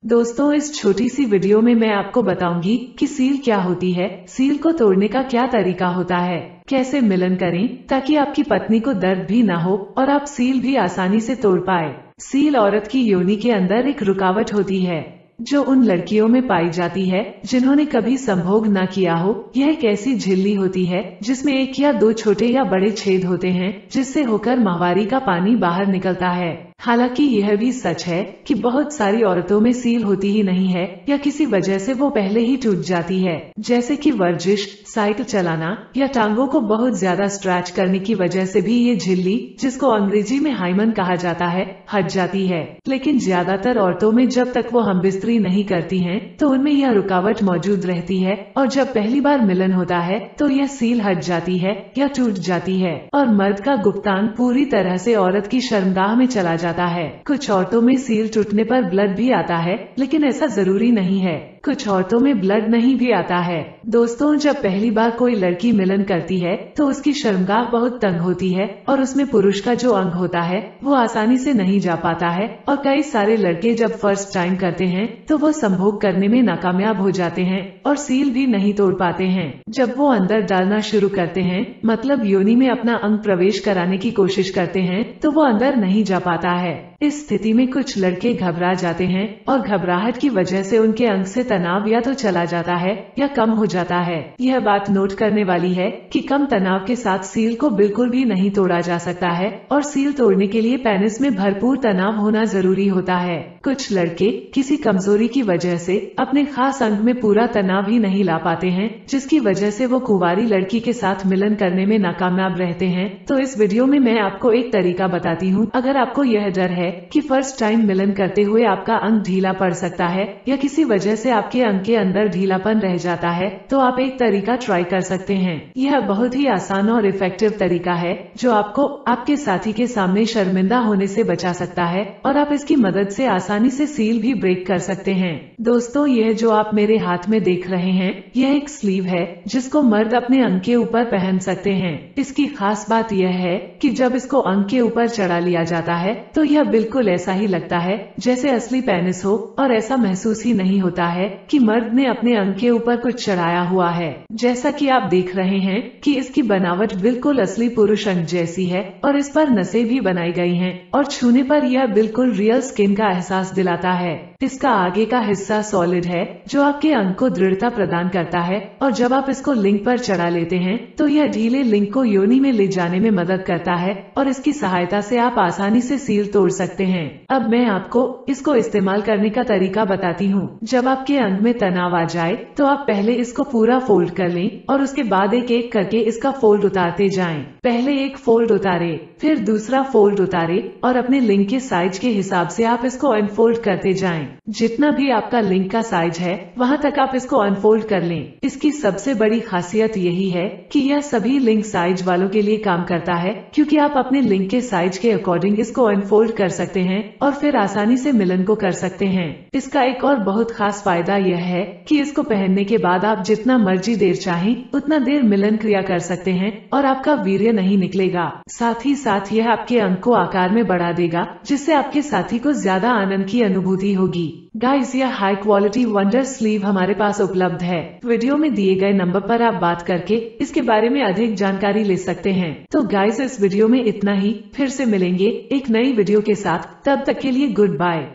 दोस्तों, इस छोटी सी वीडियो में मैं आपको बताऊंगी कि सील क्या होती है, सील को तोड़ने का क्या तरीका होता है, कैसे मिलन करें ताकि आपकी पत्नी को दर्द भी ना हो और आप सील भी आसानी से तोड़ पाए। सील औरत की योनि के अंदर एक रुकावट होती है जो उन लड़कियों में पाई जाती है जिन्होंने कभी संभोग न किया हो। यह एक ऐसी झिल्ली होती है जिसमें एक या दो छोटे या बड़े छेद होते हैं जिससे होकर माहवारी का पानी बाहर निकलता है। हालांकि यह भी सच है कि बहुत सारी औरतों में सील होती ही नहीं है या किसी वजह से वो पहले ही टूट जाती है, जैसे कि वर्जिश, साइकिल चलाना या टांगों को बहुत ज्यादा स्ट्रेच करने की वजह से भी ये झिल्ली, जिसको अंग्रेजी में हाइमन कहा जाता है, हट जाती है। लेकिन ज्यादातर औरतों में जब तक वो हमबिस्तरी नहीं करती हैं, तो उनमें यह रुकावट मौजूद रहती है और जब पहली बार मिलन होता है तो यह सील हट जाती है या टूट जाती है और मर्द का गुप्तांग पूरी तरह से औरत की शर्मगाह में चला जाता है। कुछ औरतों में सील टूटने पर ब्लड भी आता है, लेकिन ऐसा जरूरी नहीं है। कुछ औरतों में ब्लड नहीं भी आता है। दोस्तों, जब पहली बार कोई लड़की मिलन करती है तो उसकी शर्मगाह बहुत तंग होती है और उसमें पुरुष का जो अंग होता है वो आसानी से नहीं जा पाता है और कई सारे लड़के जब फर्स्ट टाइम करते हैं तो वो संभोग करने में नाकामयाब हो जाते हैं और सील भी नहीं तोड़ पाते हैं। जब वो अंदर डालना शुरू करते हैं, मतलब योनि में अपना अंग प्रवेश कराने की कोशिश करते हैं, तो वो अंदर नहीं जा पाता है। इस स्थिति में कुछ लड़के घबरा जाते हैं और घबराहट की वजह से उनके अंग से तनाव या तो चला जाता है या कम हो जाता है। यह बात नोट करने वाली है कि कम तनाव के साथ सील को बिल्कुल भी नहीं तोड़ा जा सकता है और सील तोड़ने के लिए पेनिस में भरपूर तनाव होना जरूरी होता है। कुछ लड़के किसी कमजोरी की वजह से अपने खास अंग में पूरा तनाव ही नहीं ला पाते हैं, जिसकी वजह से वो कुंवारी लड़की के साथ मिलन करने में नाकामयाब रहते हैं। तो इस वीडियो में मैं आपको एक तरीका बताती हूँ। अगर आपको यह डर है कि फर्स्ट टाइम मिलन करते हुए आपका अंग ढीला पड़ सकता है या किसी वजह से आपके अंग के अंदर ढीलापन रह जाता है, तो आप एक तरीका ट्राई कर सकते हैं। यह बहुत ही आसान और इफेक्टिव तरीका है जो आपको आपके साथी के सामने शर्मिंदा होने से बचा सकता है और आप इसकी मदद से आसानी से सील भी ब्रेक कर सकते हैं। दोस्तों, यह जो आप मेरे हाथ में देख रहे हैं, यह एक स्लीव है जिसको मर्द अपने अंग के ऊपर पहन सकते हैं। इसकी खास बात यह है कि जब इसको अंग के ऊपर चढ़ा लिया जाता है तो यह बिल्कुल ऐसा ही लगता है जैसे असली पेनिस हो और ऐसा महसूस ही नहीं होता है कि मर्द ने अपने अंग के ऊपर कुछ चढ़ाया हुआ है। जैसा कि आप देख रहे हैं कि इसकी बनावट बिल्कुल असली पुरुष अंग जैसी है और इस पर नसें भी बनाई गई हैं और छूने पर यह बिल्कुल रियल स्किन का एहसास दिलाता है। इसका आगे का हिस्सा सॉलिड है जो आपके अंग को दृढ़ता प्रदान करता है और जब आप इसको लिंग पर चढ़ा लेते हैं तो यह ढीले लिंग को योनि में ले जाने में मदद करता है और इसकी सहायता से आप आसानी से सील तोड़ सकते हैं। अब मैं आपको इसको इस्तेमाल करने का तरीका बताती हूँ। जब आपके अंग में तनाव आ जाए तो आप पहले इसको पूरा फोल्ड कर लें और उसके बाद एक एक करके इसका फोल्ड उतारते जाएं। पहले एक फोल्ड उतारे, फिर दूसरा फोल्ड उतारे और अपने लिंग के साइज के हिसाब से आप इसको अनफोल्ड करते जाएं। जितना भी आपका लिंग का साइज है वहाँ तक आप इसको अनफोल्ड कर लें। इसकी सबसे बड़ी खासियत यही है कि यह सभी लिंग साइज वालों के लिए काम करता है, क्योंकि आप अपने लिंग के साइज के अकॉर्डिंग इसको अनफोल्ड कर सकते हैं और फिर आसानी से मिलन को कर सकते हैं। इसका एक और बहुत खास फायदा यह है कि इसको पहनने के बाद आप जितना मर्जी देर चाहें उतना देर मिलन क्रिया कर सकते हैं और आपका वीर्य नहीं निकलेगा। साथ ही साथ यह आपके अंग को आकार में बढ़ा देगा, जिससे आपके साथी को ज्यादा आनंद की अनुभूति होगी। गाइस, यह हाई क्वालिटी वंडर स्लीव हमारे पास उपलब्ध है। वीडियो में दिए गए नंबर पर आप बात करके इसके बारे में अधिक जानकारी ले सकते हैं। तो गाइस, इस वीडियो में इतना ही। फिर से मिलेंगे एक नई वीडियो के साथ। तब तक के लिए गुड बाय।